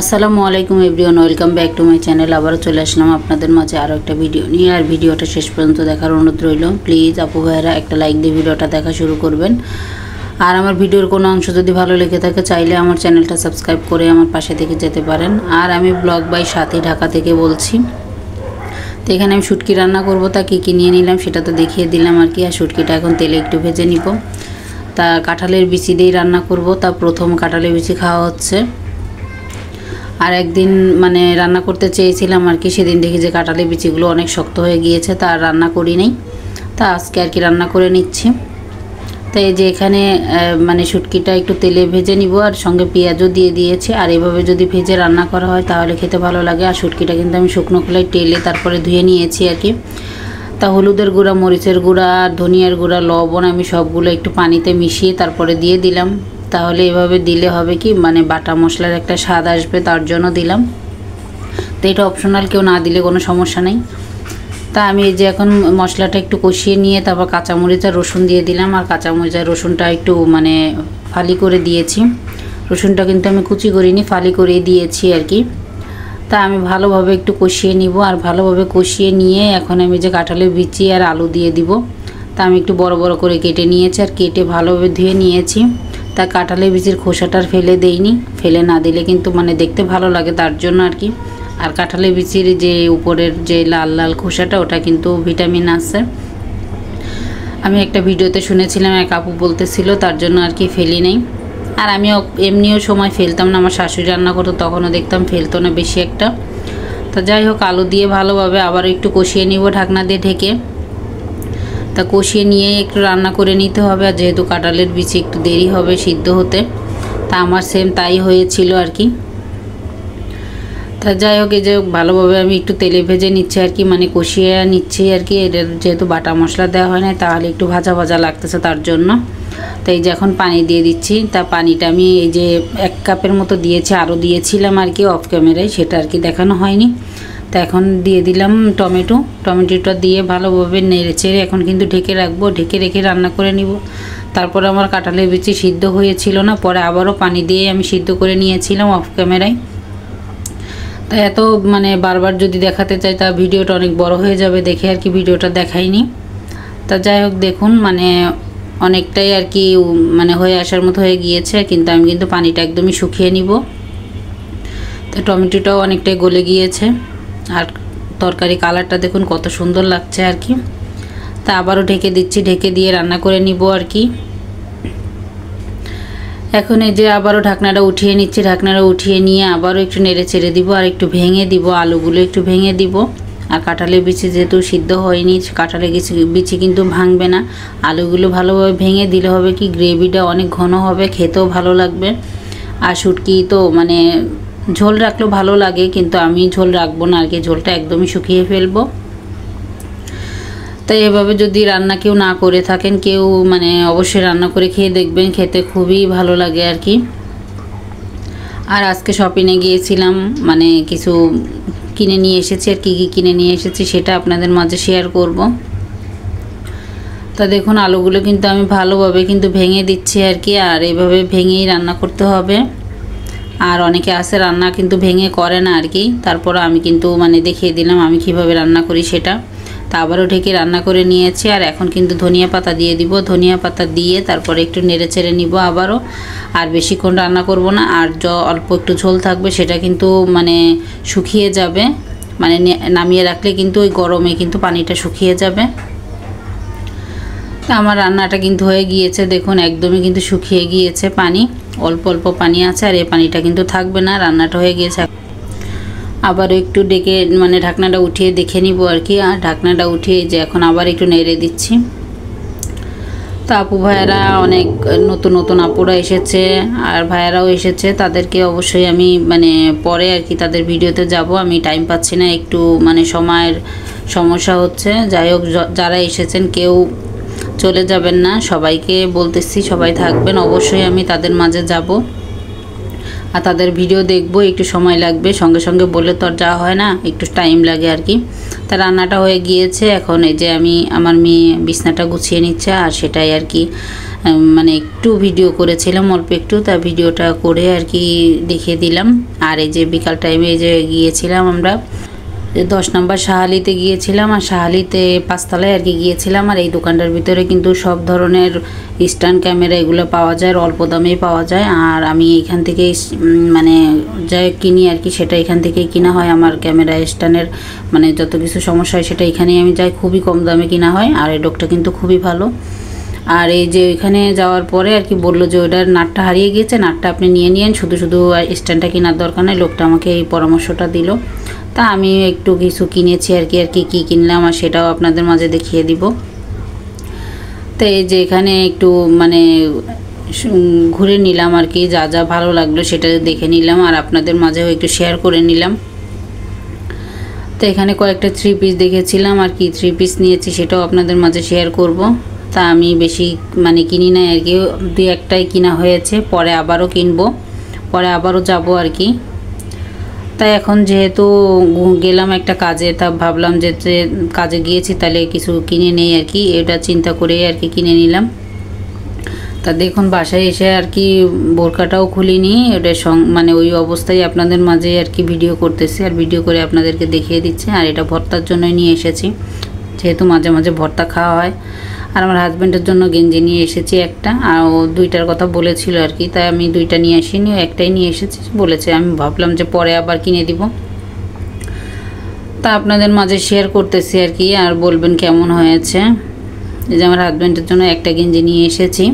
আসসালামু আলাইকুম everyone, welcome back to my channel. আবারও চলে আসলাম আপনাদের মাঝে আরও একটা ভিডিও নিয়ে। আর ভিডিওটা শেষ পর্যন্ত দেখার অনুরোধ রইল। প্লিজ আপু ভাইয়েরা একটা লাইক দিয়ে ভিডিওটা দেখা শুরু করবেন। আর আমার ভিডিওর কোনো অংশ যদি ভালো লেগে থাকে চাইলে আমার চ্যানেলটা সাবস্ক্রাইব করে আমার পাশে থেকে যেতে পারেন। আর আমি ব্লগ বাই সাথী ঢাকা থেকে বলছি। তো এখানে আমি শুটকি রান্না করব, তা কী কী নিয়ে নিলাম সেটা তো দেখিয়ে দিলাম আর কি। আর শুটকিটা এখন তেলে একটু ভেজে নিব। তা কাঁঠালের বিচি দিয়েই রান্না করব। তা প্রথম কাঁঠালের বিচি খাওয়া হচ্ছে। আর একদিন রান্না করতে চেয়েছিলাম আর কি, সেদিন দেখি যে কাঁঠালের বিচিগুলো অনেক শক্ত হয়ে গিয়েছে, তা রান্না করি নাই। তা আজকে আর কি রান্না করে নিচ্ছি। তাই যে এখানে শুটকিটা একটু তেলে ভেজে নিব, আর সঙ্গে পেঁয়াজও দিয়ে দিয়েছি। আর এভাবে যদি ভেজে রান্না করা হয় তাহলে খেতে ভালো লাগে। আর শুটকিটা কিন্তু আমি শুকনো খোলায় টেলে তারপরে ধুয়ে নিয়েছি আর কি। তা হলুদের গুঁড়া, মরিচের গুঁড়া, ধনিয়ার গুঁড়া, লবণ আমি সবগুলো একটু পানিতে মিশিয়ে তারপরে দিয়ে দিলাম। তাহলে এভাবে দিলে হবে কি বাটা মশলার একটা স্বাদ আসবে, তার জন্য দিলাম। তো এটা অপশনাল, কেউ না দিলে কোনো সমস্যা নেই। তা আমি এই যে এখন মশলাটা একটু কষিয়ে নিয়ে তারপর কাঁচামরিচ আর রসুন দিয়ে দিলাম। আর কাঁচামরিচ আর রসুনটা একটু ফালি করে দিয়েছি। রসুনটা কিন্তু আমি কুচি করিনি, ফালি করে দিয়েছি আর কি। তা আমি ভালোভাবে একটু কষিয়ে নিব। আর ভালোভাবে কষিয়ে নিয়ে এখন আমি যে কাঁঠালের বিচি আর আলু দিয়ে দিব। তা আমি একটু বড় বড় করে কেটে নিয়েছি আর কেটে ভালোভাবে ধুয়ে নিয়েছি। তা কাঁঠালের বিচির খোসাটা ফেলে দেইনি, ফেলে না দিলে কিন্তু দেখতে ভালো লাগে, তার জন্য আর কি। আর কাঁঠালের বিচির যে উপরের যে লাল লাল খোসাটা, ওটা কিন্তু ভিটামিন আছে। আমি একটা ভিডিওতে শুনেছিলাম, এক আপু বলতেছিল, তার জন্য আর কি ফেলি নাই। আর আমিও এমনিও সময় ফেলতাম না, আমার শাশুড়ি রান্না করতো তখনও দেখতাম ফেলতো না বেশি একটা। তা যাই হোক, আলু দিয়ে ভালোভাবে আবার একটু কষিয়ে নিব ঢাকনা দিয়ে ঢেকে। তা কষিয়ে নিয়ে একটু রান্না করে নিতে হবে। আর যেহেতু কাঁঠালের বিচি একটু দেরি হবে সিদ্ধ হতে, তা আমার সেম তাই হয়েছিল আর কি। তা যাই হোক, এই যে ভালোভাবে আমি একটু তেলে ভেজে নিচ্ছি আর কি, কষিয়ে নিচ্ছি আর কি। এটা যেহেতু বাটা মশলা দেওয়া হয় না, তাহলে একটু ভাজা ভাজা লাগতেছে, তার জন্য। তাই যে এখন পানি দিয়ে দিচ্ছি। তা পানিটা আমি এই যে 1 কাপের মতো দিয়েছি, আরও দিয়েছিলাম আর কি অফ ক্যামেরায়, সেটা আর কি দেখানো হয়নি। তা এখন দিয়ে দিলাম টমেটোটা দিয়ে ভালোভাবে নেড়ে চেড়ে এখন কিন্তু ঢেকে রাখবো। ঢেকে রেখে রান্না করে নিব। তারপরে আমার কাঁঠালের বিচি সিদ্ধ হয়েছিল না, পরে আবারও পানি দিয়ে আমি সিদ্ধ করে নিয়েছিলাম অফ ক্যামেরায়। তাই এত বারবার যদি দেখাতে চাই তা ভিডিওটা অনেক বড় হয়ে যাবে, দেখে আর কি ভিডিওটা দেখাইনি। তা যাই হোক, দেখুন অনেকটাই আর কি হয়ে আসার মতো হয়ে গিয়েছে, কিন্তু আমি কিন্তু পানিটা একদমই শুকিয়ে নিব। তো টমেটোটাও অনেকটাই গলে গিয়েছে। আর তরকারি কালারটা দেখুন কত সুন্দর লাগছে আর কি। তা আবারও ঢেকে দিচ্ছি, ঢেকে দিয়ে রান্না করে নিব আর কি। এখন এই যে আবারও ঢাকনাটা উঠিয়ে নিচ্ছি। ঢাকনাটা উঠিয়ে নিয়ে আবারও একটু নেড়ে চেড়ে দিব, আর একটু ভেঙে দিব, আলুগুলো একটু ভেঙে দিব। আর কাঁঠালের বিচি যেহেতু সিদ্ধ হয়নি, কাঁঠালের বিচি কিন্তু ভাঙবে না। আলুগুলো ভালোভাবে ভেঙে দিলে হবে কি, গ্রেভিটা অনেক ঘন হবে, খেতেও ভালো লাগবে। আর শুটকি তো ঝোল রাখলেও ভালো লাগে, কিন্তু আমি ঝোল রাখবো না আর কি, ঝোলটা একদমই শুকিয়ে ফেলবো। তাই এভাবে যদি রান্না কেউ না করে থাকেন, কেউ অবশ্যই রান্না করে খেয়ে দেখবেন, খেতে খুবই ভালো লাগে আর কি। আর আজকে শপিংয়ে গিয়েছিলাম, কিছু কিনে নিয়ে এসেছি। আর কী কী কিনে নিয়ে এসেছি সেটা আপনাদের মাঝে শেয়ার করব। তা দেখুন, আলুগুলো কিন্তু আমি ভালোভাবে কিন্তু ভেঙে দিচ্ছি আর কি। আর এইভাবে ভেঙেই রান্না করতে হবে। আর অনেকে আছে রান্না কিন্তু ভেঙে করে না আর কি। তারপর আমি কিন্তু দেখিয়ে দিলাম আমি কিভাবে রান্না করি সেটা। তা আবারও ঢেকে রান্না করে নিয়েছি। আর এখন কিন্তু ধনিয়া পাতা দিয়ে দিব। ধনিয়া পাতা দিয়ে তারপরে একটু নেড়ে চেড়ে নিব আবারও। আর বেশিক্ষণ রান্না করব না। আর অল্প একটু ঝোল থাকবে, সেটা কিন্তু শুকিয়ে যাবে। নামিয়ে রাখলে কিন্তু ওই গরমে কিন্তু পানিটা শুকিয়ে যাবে। তা আমার রান্নাটা কিন্তু হয়ে গিয়েছে, দেখুন একদমই কিন্তু শুকিয়ে গিয়েছে পানি, অল্প অল্প পানি আছে। আর এই পানিটা কিন্তু থাকবে না, রান্নাটা হয়ে গিয়েছে। আবার একটু ডেকে ঢাকনাটা উঠিয়ে দেখে নিব আর কি। আর ঢাকনাটা উঠিয়ে যে এখন আবার একটু নেড়ে দিচ্ছি। তো আপু ভাইয়ারা অনেক নতুন নতুন আপুরা এসেছে, আর ভাইয়ারাও এসেছে। তাদেরকে অবশ্যই আমি পরে আর কি তাদের ভিডিওতে যাব। আমি টাইম পাচ্ছি না, একটু সময়ের সমস্যা হচ্ছে। যাই হোক, যারা এসেছেন কেউ চলে যাবেন না, সবাইকে বলতেছি সবাই থাকবেন। অবশ্যই আমি তাদের মাঝে যাব আর তাদের ভিডিও দেখব। একটু সময় লাগবে, সঙ্গে সঙ্গে বলে তো আর যাওয়া হয় না, একটু টাইম লাগে আর কি। তা রান্নাটা হয়ে গিয়েছে। এখন এই যে আমি আমার মেয়ে বিছনাটা গুছিয়ে নিচ্ছে, আর সেটাই আর কি মানে একটু ভিডিও করেছিলাম, অল্প একটু, তা ভিডিওটা করে আর কি দেখিয়ে দিলাম। আর এই যে বিকাল টাইমে যে গিয়েছিলাম আমরা 10 নম্বর শাহালিতে গিয়েছিলাম, আর শাহালিতে 5 তলায় আর কি গিয়েছিলাম। আর এই দোকানটার ভিতরে কিন্তু সব ধরনের স্ট্যান্ড ক্যামেরা এগুলো পাওয়া যায়, অল্প দামেই পাওয়া যায়। আর আমি এখান থেকে মানে যা কিনি আর কি সেটা এখান থেকেই কিনা হয়। আমার ক্যামেরা স্ট্যান্ডের মানে যত কিছু সমস্যা হয় সেটা এখানেই আমি যাই, খুবই কম দামে কিনা হয়। আর এই ডগটা কিন্তু খুবই ভালো। আর এই যে ওইখানে যাওয়ার পরে আর কি বললো যে ওটার নাটটা হারিয়ে গিয়েছে, নাটটা আপনি নিয়ে নিয়েন, শুধু শুধু স্ট্যান্ডটা কেনার দরকার নেই। লোকটা আমাকে এই পরামর্শটা দিল, তা আমি একটু কিছু কিনেছি আর কি কী কিনলাম আর সেটাও আপনাদের মাঝে দেখিয়ে দিব। তো এই যে এখানে একটু মানে ঘুরে নিলাম আর কি, যা যা ভালো লাগলো সেটা দেখে নিলাম আর আপনাদের মাঝেও একটু শেয়ার করে নিলাম। তো এখানে কয়েকটা 3 পিস দেখেছিলাম আর কি, 3 পিস নিয়েছি সেটাও আপনাদের মাঝে শেয়ার করব। তা আমি বেশি মানে কিনি নাই আর কি, 2-1টাই কিনা হয়েছে, পরে আবারও কিনবো, পরে আবারও যাব আর কি। তাই এখন যেহেতু গেলাম একটা কাজে, তা ভাবলাম যে কাজে গিয়েছি তাহলে কিছু কিনে নেই আর কি, এটা চিন্তা করে আর কি কিনে নিলাম। তা দেখুন বাসায় এসে আর কি বোরকাটাও খুলিনি, ওটা মানে ওই অবস্থায় আপনাদের মাঝে আর কি ভিডিও করতেছি, আর ভিডিও করে আপনাদেরকে দেখিয়ে দিচ্ছি। আর এটা ভর্তার জন্যই নিয়ে এসেছি, যেহেতু মাঝে মাঝে ভর্তা খাওয়া হয়। আর আমার হাজব্যান্ডের জন্য গেঞ্জি নিয়ে এসেছি একটা, আর ও 2টার কথা বলেছিল আর কি, তাই আমি 2টা নিয়ে আসিনি, একটাই নিয়ে এসেছি বলেছে। আমি ভাবলাম যে পরে আবার কিনে দিব, তা আপনাদের মাঝে শেয়ার করতেছি আর কি, আর বলবেন কেমন হয়েছে। এই যে আমার হাজব্যান্ডের জন্য একটা গেঞ্জি নিয়ে এসেছি,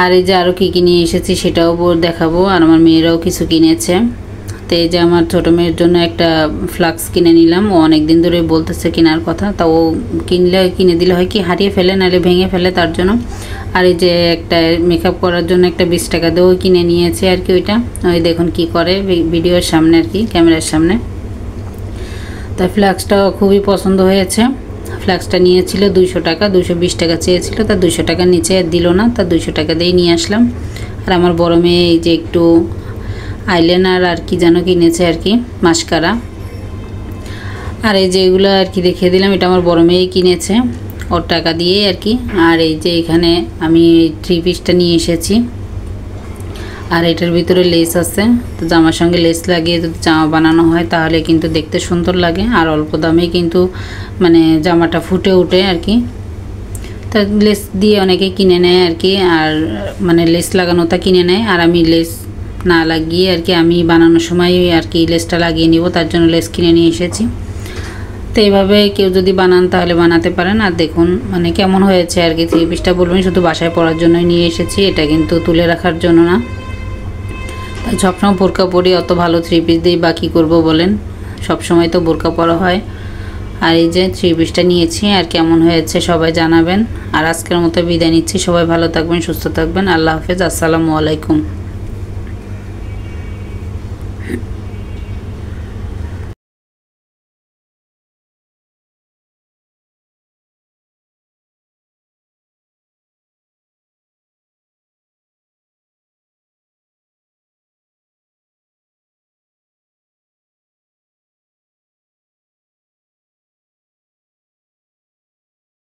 আর এই যে আরও কী কী নিয়ে এসেছি সেটাও দেখাবো। আর আমার মেয়েরাও কিছু কিনেছে। তো এই যে আমার ছোটো মেয়ের জন্য একটা ফ্লাক্স কিনে নিলাম, ও অনেক দিন ধরে বলতেছে কেনার কথা, তা ও কিনে দিলে হয় কি হারিয়ে ফেলে, নাহলে ভেঙে ফেলে, তার জন্য। আর এই যে একটা মেকআপ করার জন্য একটা 20 টাকা দিয়েও কিনে নিয়েছে আর কি, ওইটা ওই দেখুন কি করে ভিডিওর সামনে আর কি, ক্যামেরার সামনে। তাই ফ্লাক্সটাও খুবই পছন্দ হয়েছে। ফ্লাক্সটা নিয়েছিল 200 টাকা, 220 টাকা চেয়েছিল, তা 200 টাকার নিচে আর দিল না, তা 200 টাকা দিয়েই নিয়ে আসলাম। আর আমার বড় মেয়ে এই যে একটু আইলাইনার আর কি যেন কিনেছে আর কি, মাস্কারা। আর এই যে এগুলো আর কি দেখিয়ে দিলাম, এটা আমার বড় মেয়েই কিনেছে ওর টাকা দিয়েই আর কি। আর এই যে এখানে আমি 3 পিসটা নিয়ে এসেছি, আর এটার ভিতরে লেস আছে, তো জামার সঙ্গে লেস লাগিয়ে যদি জামা বানানো হয় তাহলে কিন্তু দেখতে সুন্দর লাগে, আর অল্প দামে কিন্তু মানে জামাটা ফুটে ওঠে আর কি। তা লেস দিয়ে অনেকে কিনে নেয় আর কি, আর মানে লেস লাগানোটা কিনে নেয়, আর আমি লেস না লাগিয়ে আর কি আমি বানানোর সময় আর কি লেসটা লাগিয়ে নিব, তার জন্য লেস কিনে নিয়ে এসেছি। তো এইভাবে কেউ যদি বানান তাহলে বানাতে পারেন। আর দেখুন মানে কেমন হয়েছে আর কি, 3 পিসটা বলবেন শুধু বাসায় পরার জন্যই নিয়ে এসেছি, এটা কিন্তু তুলে রাখার জন্য না। তাই সবসময় বোরকা পরি, অত ভালো 3 পিস দিয়েই বাকি করব বলেন, সবসময় তো বোরকা পরা হয়। আর এই যে 3 পিসটা নিয়েছি, আর কেমন হয়েছে সবাই জানাবেন। আর আজকের মতো বিদায় নিচ্ছি, সবাই ভালো থাকবেন, সুস্থ থাকবেন, আল্লাহ হাফেজ, আসসালামু আলাইকুম।